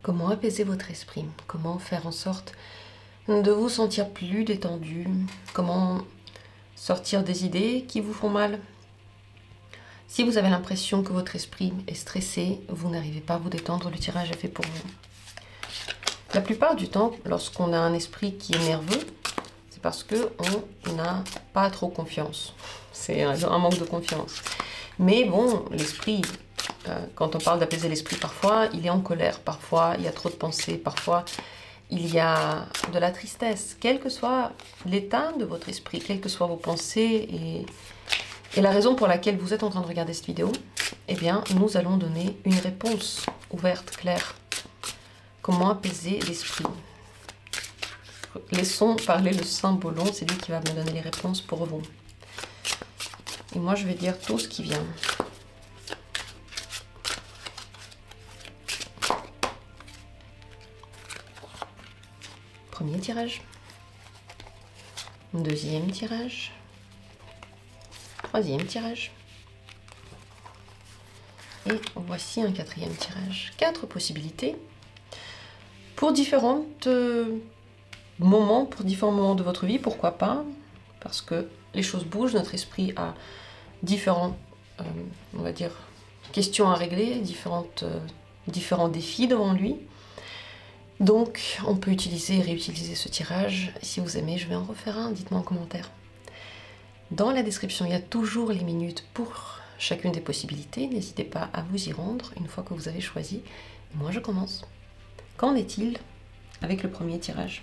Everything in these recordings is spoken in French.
Comment apaiser votre esprit? Comment faire en sorte de vous sentir plus détendu? Comment sortir des idées qui vous font mal? Si vous avez l'impression que votre esprit est stressé, vous n'arrivez pas à vous détendre, le tirage est fait pour vous. La plupart du temps, lorsqu'on a un esprit qui est nerveux, c'est parce qu'on n'a pas trop confiance. C'est un manque de confiance. Mais bon, l'esprit, quand on parle d'apaiser l'esprit, parfois il est en colère, parfois il y a trop de pensées, parfois il y a de la tristesse. Quel que soit l'état de votre esprit, quelles que soient vos pensées et la raison pour laquelle vous êtes en train de regarder cette vidéo, eh bien, nous allons donner une réponse ouverte, claire. Comment apaiser l'esprit? Laissons parler le Saint-Bolon, c'est lui qui va me donner les réponses pour vous. Et moi, je vais dire tout ce qui vient. Premier tirage. Deuxième tirage. Troisième tirage. Et voici un quatrième tirage. 4 possibilités pour différents moments de votre vie, pourquoi pas, parce que les choses bougent, notre esprit a différents, on va dire, questions à régler, différents défis devant lui. Donc, on peut utiliser et réutiliser ce tirage. Si vous aimez, je vais en refaire un, dites-moi en commentaire. Dans la description, il y a toujours les minutes pour chacune des possibilités. N'hésitez pas à vous y rendre une fois que vous avez choisi. Moi, je commence. Qu'en est-il avec le premier tirage?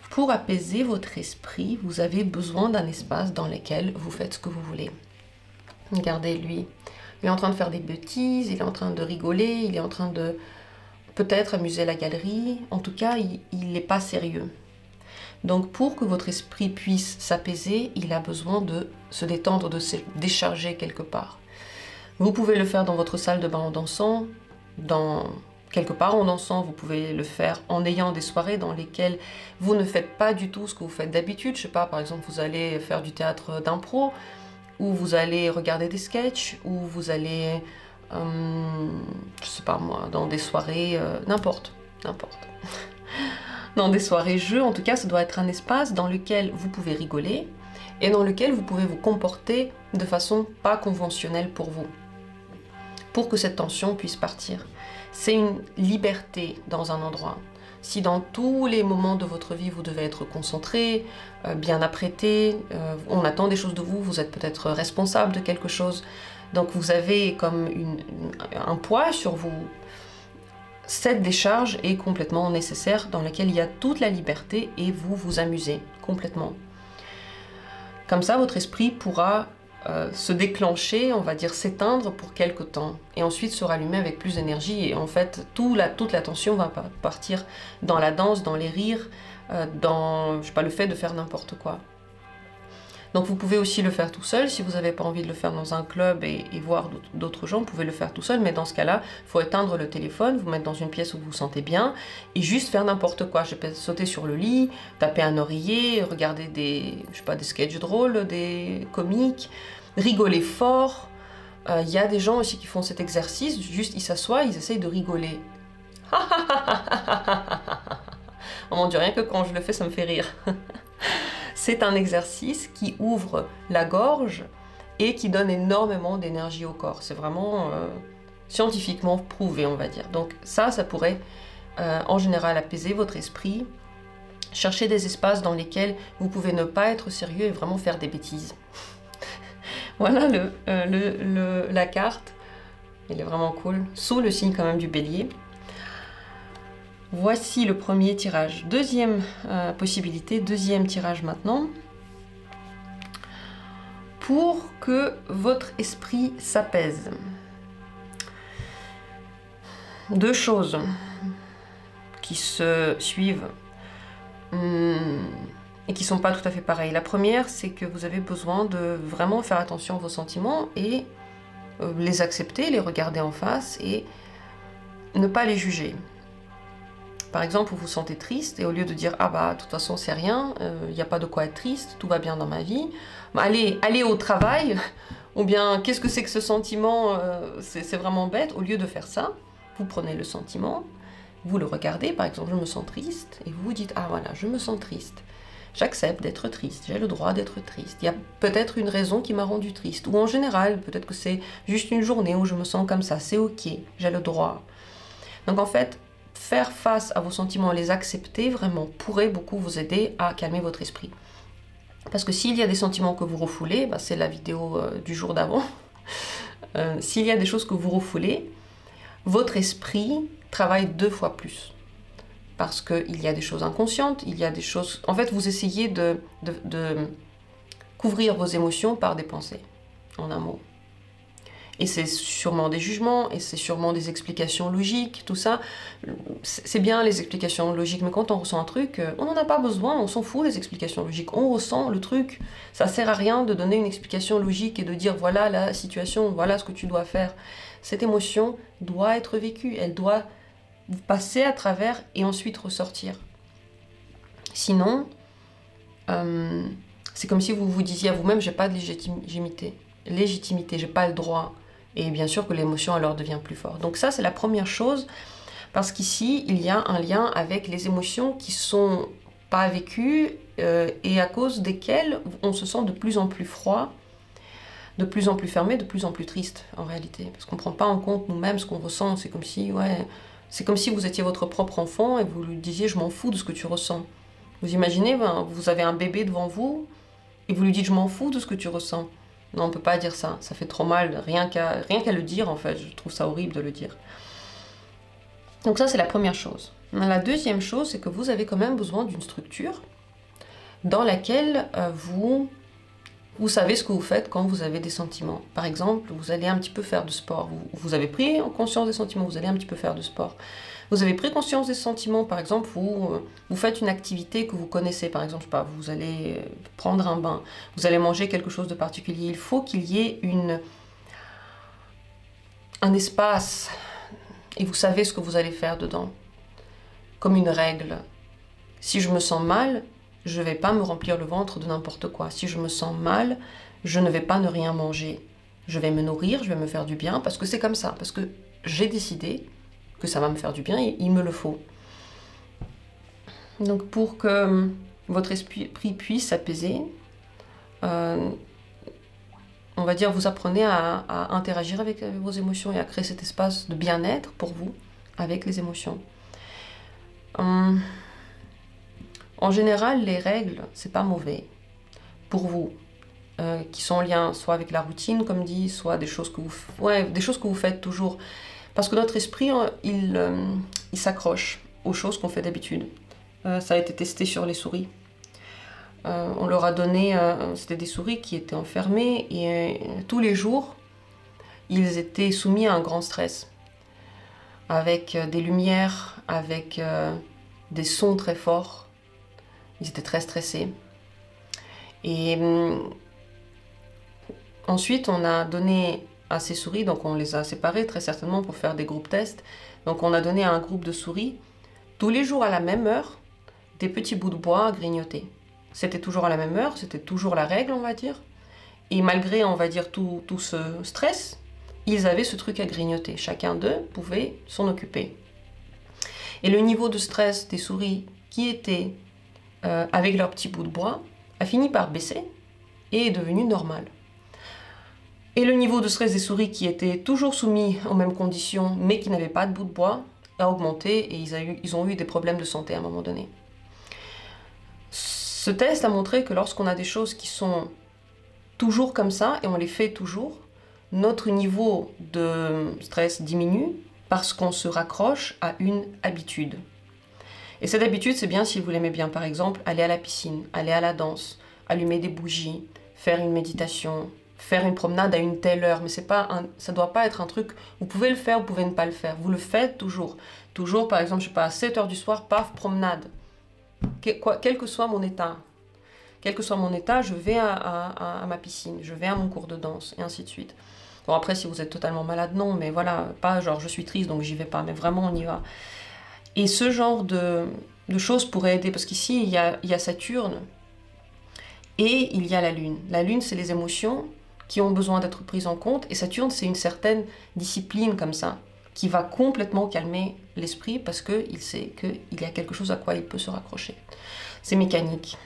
Pour apaiser votre esprit, vous avez besoin d'un espace dans lequel vous faites ce que vous voulez. Regardez, lui, il est en train de faire des bêtises, il est en train de rigoler, il est en train de peut-être amuser la galerie. En tout cas, il n'est pas sérieux. Donc, pour que votre esprit puisse s'apaiser, il a besoin de se détendre, de se décharger quelque part. Vous pouvez le faire dans votre salle de bain en dansant, quelque part en dansant, vous pouvez le faire en ayant des soirées dans lesquelles vous ne faites pas du tout ce que vous faites d'habitude. Je sais pas, par exemple, vous allez faire du théâtre d'impro, ou vous allez regarder des sketchs, ou vous allez, je sais pas moi, dans des soirées, n'importe. Dans des soirées jeux, en tout cas, ça doit être un espace dans lequel vous pouvez rigoler et dans lequel vous pouvez vous comporter de façon pas conventionnelle pour vous, pour que cette tension puisse partir. C'est une liberté dans un endroit. Si dans tous les moments de votre vie, vous devez être concentré, bien apprêté, on attend des choses de vous, vous êtes peut-être responsable de quelque chose, donc vous avez comme un poids sur vous. Cette décharge est complètement nécessaire, dans laquelle il y a toute la liberté et vous vous amusez complètement. Comme ça, votre esprit pourra se déclencher, on va dire s'éteindre pour quelque temps, et ensuite se rallumer avec plus d'énergie, et en fait toute l'attention va partir dans la danse, dans les rires, dans je sais pas, le fait de faire n'importe quoi. Donc vous pouvez aussi le faire tout seul, si vous n'avez pas envie de le faire dans un club et voir d'autres gens, vous pouvez le faire tout seul, mais dans ce cas-là, il faut éteindre le téléphone, vous mettre dans une pièce où vous vous sentez bien, et juste faire n'importe quoi. Je peux sauter sur le lit, taper un oreiller, regarder des sketchs drôles, des comiques, rigoler fort. Il y a des gens aussi qui font cet exercice, juste ils s'assoient, ils essayent de rigoler. Oh mon Dieu, rien que quand je le fais, ça me fait rire. C'est un exercice qui ouvre la gorge et qui donne énormément d'énergie au corps. C'est vraiment scientifiquement prouvé, on va dire. Donc ça pourrait en général apaiser votre esprit. Chercher des espaces dans lesquels vous pouvez ne pas être sérieux et vraiment faire des bêtises. Voilà la carte. Elle est vraiment cool. Sous le signe quand même du bélier. Voici le premier tirage. Deuxième possibilité, deuxième tirage maintenant. Pour que votre esprit s'apaise. Deux choses qui se suivent et qui ne sont pas tout à fait pareilles. La première, c'est que vous avez besoin de vraiment faire attention à vos sentiments et les accepter, les regarder en face et ne pas les juger. Par exemple, vous vous sentez triste et au lieu de dire « Ah bah, de toute façon, c'est rien, il n'y a pas de quoi être triste, tout va bien dans ma vie. Bah, » allez au travail, ou bien « Qu'est-ce que ce sentiment, c'est vraiment bête ?» Au lieu de faire ça, vous prenez le sentiment vous le regardez, par exemple, je me sens triste, et vous vous dites, ah voilà, je me sens triste. J'accepte d'être triste, j'ai le droit d'être triste. Il y a peut-être une raison qui m'a rendu triste. Ou en général, peut-être que c'est juste une journée où je me sens comme ça, c'est ok, j'ai le droit. Donc en fait, faire face à vos sentiments, les accepter vraiment, pourrait beaucoup vous aider à calmer votre esprit. Parce que s'il y a des sentiments que vous refoulez, bah c'est la vidéo du jour d'avant, s'il y a des choses que vous refoulez, votre esprit travaille 2 fois plus. Parce qu'il y a des choses inconscientes, il y a des choses... En fait, vous essayez de couvrir vos émotions par des pensées, en un mot. Et c'est sûrement des jugements, et c'est sûrement des explications logiques, tout ça. C'est bien les explications logiques, mais quand on ressent un truc, on n'en a pas besoin, on s'en fout des explications logiques. On ressent le truc. Ça sert à rien de donner une explication logique et de dire voilà la situation, voilà ce que tu dois faire. Cette émotion doit être vécue, elle doit passer à travers et ensuite ressortir. Sinon, c'est comme si vous vous disiez à vous-même, j'ai pas de légitimité, j'ai pas le droit. Et bien sûr que l'émotion alors devient plus forte. Donc ça, c'est la première chose, parce qu'ici, il y a un lien avec les émotions qui sont pas vécues et à cause desquelles on se sent de plus en plus froid, de plus en plus fermé, de plus en plus triste en réalité. Parce qu'on ne prend pas en compte nous-mêmes ce qu'on ressent. C'est comme si, c'est comme si vous étiez votre propre enfant et vous lui disiez « je m'en fous de ce que tu ressens ». Vous imaginez, vous avez un bébé devant vous et vous lui dites « je m'en fous de ce que tu ressens ». Non, on ne peut pas dire ça, ça fait trop mal, rien qu'à le dire en fait, je trouve ça horrible de le dire. Donc ça c'est la première chose. La deuxième chose, c'est que vous avez quand même besoin d'une structure dans laquelle vous savez ce que vous faites quand vous avez des sentiments. Par exemple, vous allez un petit peu faire de sport, vous avez pris conscience des sentiments, vous allez un petit peu faire de sport. Vous avez pris conscience des sentiments, par exemple, vous faites une activité que vous connaissez, par exemple, je sais pas, vous allez prendre un bain, vous allez manger quelque chose de particulier. Il faut qu'il y ait un espace, et vous savez ce que vous allez faire dedans, comme une règle. Si je me sens mal, je ne vais pas me remplir le ventre de n'importe quoi. Si je me sens mal, je ne vais pas ne rien manger. Je vais me nourrir, je vais me faire du bien, parce que c'est comme ça, parce que j'ai décidé que ça va me faire du bien, et il me le faut. Donc pour que votre esprit puisse s'apaiser, on va dire, vous apprenez à interagir avec vos émotions et à créer cet espace de bien-être pour vous, avec les émotions. En général, les règles, c'est pas mauvais pour vous, qui sont en lien soit avec la routine, comme dit, soit des choses que vous faites toujours. Parce que notre esprit, il s'accroche aux choses qu'on fait d'habitude. Ça a été testé sur les souris. On leur a donné, c'était des souris qui étaient enfermées et tous les jours, ils étaient soumis à un grand stress. Avec des lumières, avec des sons très forts. Ils étaient très stressés. Et ensuite, on a donné à ces souris, donc on les a séparées très certainement pour faire des groupes tests. Donc on a donné à un groupe de souris, tous les jours à la même heure, des petits bouts de bois à grignoter. C'était toujours à la même heure, c'était toujours la règle, on va dire. Et malgré, on va dire, tout ce stress, ils avaient ce truc à grignoter. Chacun d'eux pouvait s'en occuper. Et le niveau de stress des souris qui étaient avec leurs petits bouts de bois a fini par baisser et est devenu normal. Et le niveau de stress des souris qui étaient toujours soumis aux mêmes conditions, mais qui n'avaient pas de bout de bois, a augmenté et ils ont eu des problèmes de santé à un moment donné. Ce test a montré que lorsqu'on a des choses qui sont toujours comme ça, et on les fait toujours, notre niveau de stress diminue parce qu'on se raccroche à une habitude. Et cette habitude, c'est bien si vous l'aimez bien. Par exemple, aller à la piscine, aller à la danse, allumer des bougies, faire une méditation, faire une promenade à une telle heure, mais ça doit pas être un truc, vous pouvez le faire, vous pouvez ne pas le faire, vous le faites toujours. Toujours, par exemple, je sais pas, à 7 h du soir, paf, promenade. Quel que soit mon état. Quel que soit mon état, je vais à ma piscine, je vais à mon cours de danse, et ainsi de suite. Bon, après, si vous êtes totalement malade, non, mais voilà, pas genre je suis triste, donc j'y vais pas, mais vraiment, on y va. Et ce genre de choses pourrait aider, parce qu'ici, il y a Saturne, et il y a la Lune. La Lune, c'est les émotions qui ont besoin d'être prises en compte, et Saturne, c'est une certaine discipline comme ça, qui va complètement calmer l'esprit parce qu'il sait qu'il y a quelque chose à quoi il peut se raccrocher. C'est mécanique.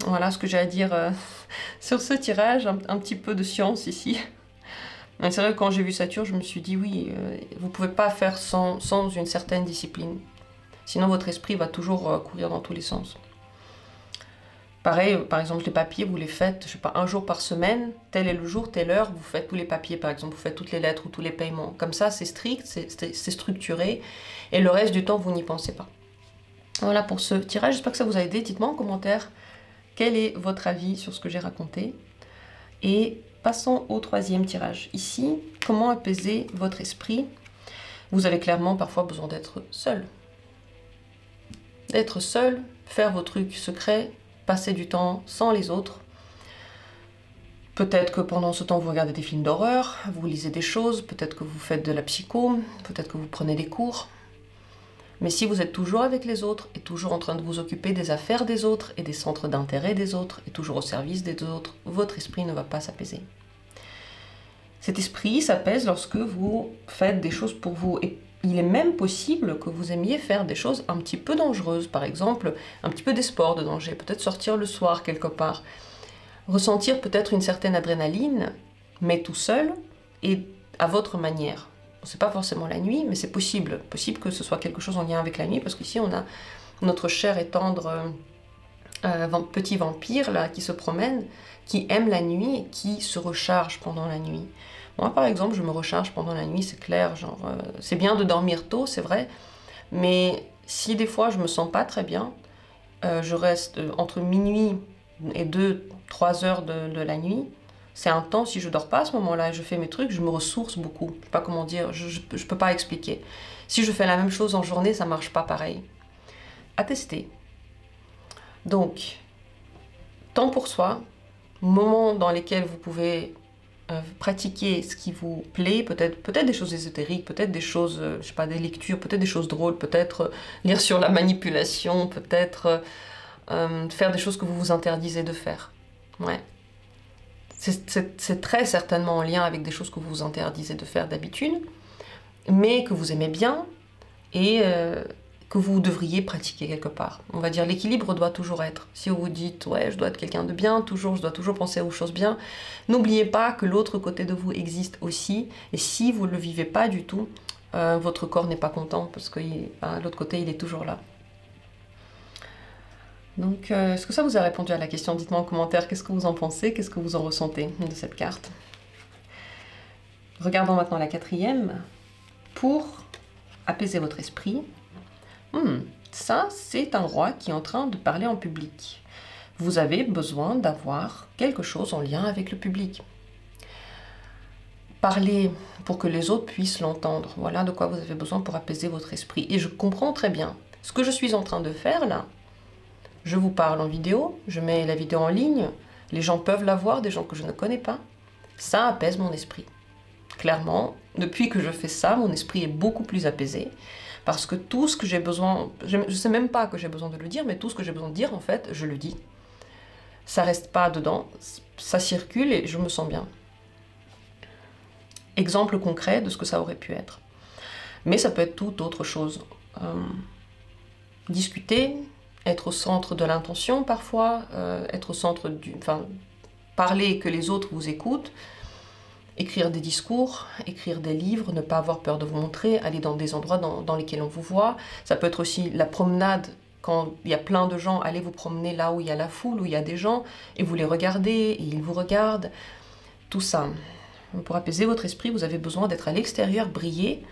Voilà ce que j'ai à dire sur ce tirage, un petit peu de science ici. C'est vrai que quand j'ai vu Saturne, je me suis dit oui, vous ne pouvez pas faire sans une certaine discipline. Sinon votre esprit va toujours courir dans tous les sens. Pareil, par exemple les papiers, vous les faites, je sais pas, un jour par semaine, tel est le jour, telle heure, vous faites tous les papiers par exemple, vous faites toutes les lettres ou tous les paiements. Comme ça c'est strict, c'est structuré, et le reste du temps vous n'y pensez pas. Voilà pour ce tirage, j'espère que ça vous a aidé. Dites-moi en commentaire quel est votre avis sur ce que j'ai raconté. Et passons au troisième tirage. Ici, comment apaiser votre esprit? Vous avez clairement parfois besoin d'être seul. D'être seul, faire vos trucs secrets, passer du temps sans les autres. Peut-être que pendant ce temps, vous regardez des films d'horreur, vous lisez des choses, peut-être que vous faites de la psycho, peut-être que vous prenez des cours. Mais si vous êtes toujours avec les autres et toujours en train de vous occuper des affaires des autres et des centres d'intérêt des autres et toujours au service des autres, votre esprit ne va pas s'apaiser. Cet esprit s'apaise lorsque vous faites des choses pour vous. Et il est même possible que vous aimiez faire des choses un petit peu dangereuses. Par exemple, un petit peu des sports de danger, peut-être sortir le soir quelque part. Ressentir peut-être une certaine adrénaline, mais tout seul et à votre manière. C'est pas forcément la nuit, mais c'est possible. Possible que ce soit quelque chose en lien avec la nuit, parce qu'ici on a notre cher et tendre petit vampire là, qui se promène, qui aime la nuit et qui se recharge pendant la nuit. Moi par exemple, je me recharge pendant la nuit, c'est clair, genre c'est bien de dormir tôt, c'est vrai, mais si des fois je me sens pas très bien, je reste entre minuit et 2-3 heures de la nuit. C'est un temps, si je dors pas à ce moment-là, je fais mes trucs, je me ressource beaucoup. Je sais pas comment dire, je peux pas expliquer. Si je fais la même chose en journée, ça marche pas pareil. À tester. Donc, temps pour soi, moments dans lesquels vous pouvez pratiquer ce qui vous plaît, peut-être des choses ésotériques, peut-être des choses, je sais pas, des lectures, peut-être des choses drôles, peut-être lire sur la manipulation, peut-être faire des choses que vous vous interdisez de faire. Ouais. C'est très certainement en lien avec des choses que vous vous interdisez de faire d'habitude, mais que vous aimez bien et que vous devriez pratiquer quelque part. On va dire l'équilibre doit toujours être. Si vous vous dites « ouais, je dois être quelqu'un de bien, je dois toujours penser aux choses bien », n'oubliez pas que l'autre côté de vous existe aussi, et si vous ne le vivez pas du tout, votre corps n'est pas content, parce que l'autre côté, il est toujours là. Donc, est-ce que ça vous a répondu à la question? Dites-moi en commentaire qu'est-ce que vous en pensez, qu'est-ce que vous en ressentez de cette carte. Regardons maintenant la quatrième. Pour apaiser votre esprit, ça, c'est un roi qui est en train de parler en public. Vous avez besoin d'avoir quelque chose en lien avec le public. Parler pour que les autres puissent l'entendre. Voilà de quoi vous avez besoin pour apaiser votre esprit. Et je comprends très bien. Ce que je suis en train de faire là, je vous parle en vidéo, je mets la vidéo en ligne, les gens peuvent la voir, des gens que je ne connais pas. Ça apaise mon esprit. Clairement, depuis que je fais ça, mon esprit est beaucoup plus apaisé. Parce que tout ce que j'ai besoin, je ne sais même pas que j'ai besoin de le dire, mais tout ce que j'ai besoin de dire, en fait, je le dis. Ça reste pas dedans, ça circule et je me sens bien. Exemple concret de ce que ça aurait pu être. Mais ça peut être toute autre chose. Discuter, être au centre de l'intention parfois, être au centre parler et que les autres vous écoutent, écrire des discours, écrire des livres, ne pas avoir peur de vous montrer, aller dans des endroits dans lesquels on vous voit. Ça peut être aussi la promenade, quand il y a plein de gens, allez vous promener là où il y a la foule, où il y a des gens, et vous les regardez, et ils vous regardent. Tout ça. Pour apaiser votre esprit, vous avez besoin d'être à l'extérieur, briller.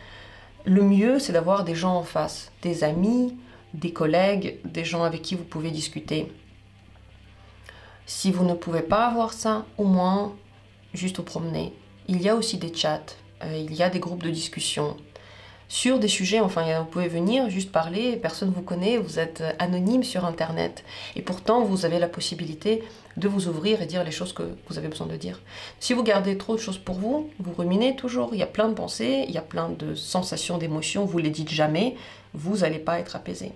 Le mieux, c'est d'avoir des gens en face, des amis, des collègues, des gens avec qui vous pouvez discuter. Si vous ne pouvez pas avoir ça, au moins, juste vous promener. Il y a aussi des chats, il y a des groupes de discussion sur des sujets, enfin, vous pouvez venir juste parler, personne ne vous connaît, vous êtes anonyme sur Internet. Et pourtant, vous avez la possibilité de vous ouvrir et dire les choses que vous avez besoin de dire. Si vous gardez trop de choses pour vous, vous ruminez toujours, il y a plein de pensées, il y a plein de sensations, d'émotions, vous ne les dites jamais, vous n'allez pas être apaisé.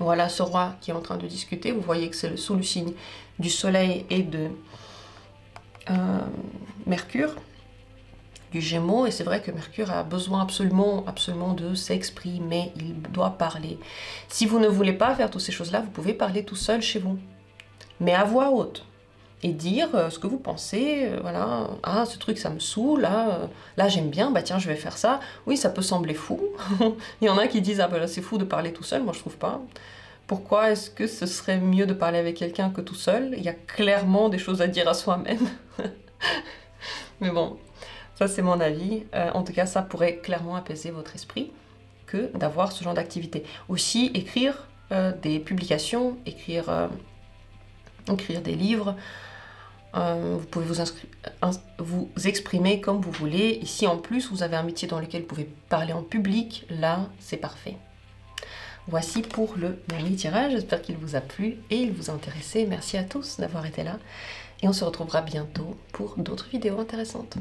Voilà ce roi qui est en train de discuter, vous voyez que c'est sous le signe du soleil et de Mercure, du Gémeaux, et c'est vrai que Mercure a besoin absolument de s'exprimer, il doit parler. Si vous ne voulez pas faire toutes ces choses-là, vous pouvez parler tout seul chez vous, mais à voix haute, et dire ce que vous pensez, voilà, ah ce truc ça me saoule, là j'aime bien, bah tiens je vais faire ça. Oui, ça peut sembler fou, il y en a qui disent ah bah là c'est fou de parler tout seul, moi je trouve pas. Pourquoi est-ce que ce serait mieux de parler avec quelqu'un que tout seul? Il y a clairement des choses à dire à soi-même. Mais bon, ça c'est mon avis. En tout cas, ça pourrait clairement apaiser votre esprit que d'avoir ce genre d'activité. Aussi, écrire des publications, écrire des livres. Vous pouvez vous exprimer comme vous voulez. Et si en plus vous avez un métier dans lequel vous pouvez parler en public, là c'est parfait. Voici pour le mini tirage, j'espère qu'il vous a plu et il vous a intéressé. Merci à tous d'avoir été là et on se retrouvera bientôt pour d'autres vidéos intéressantes.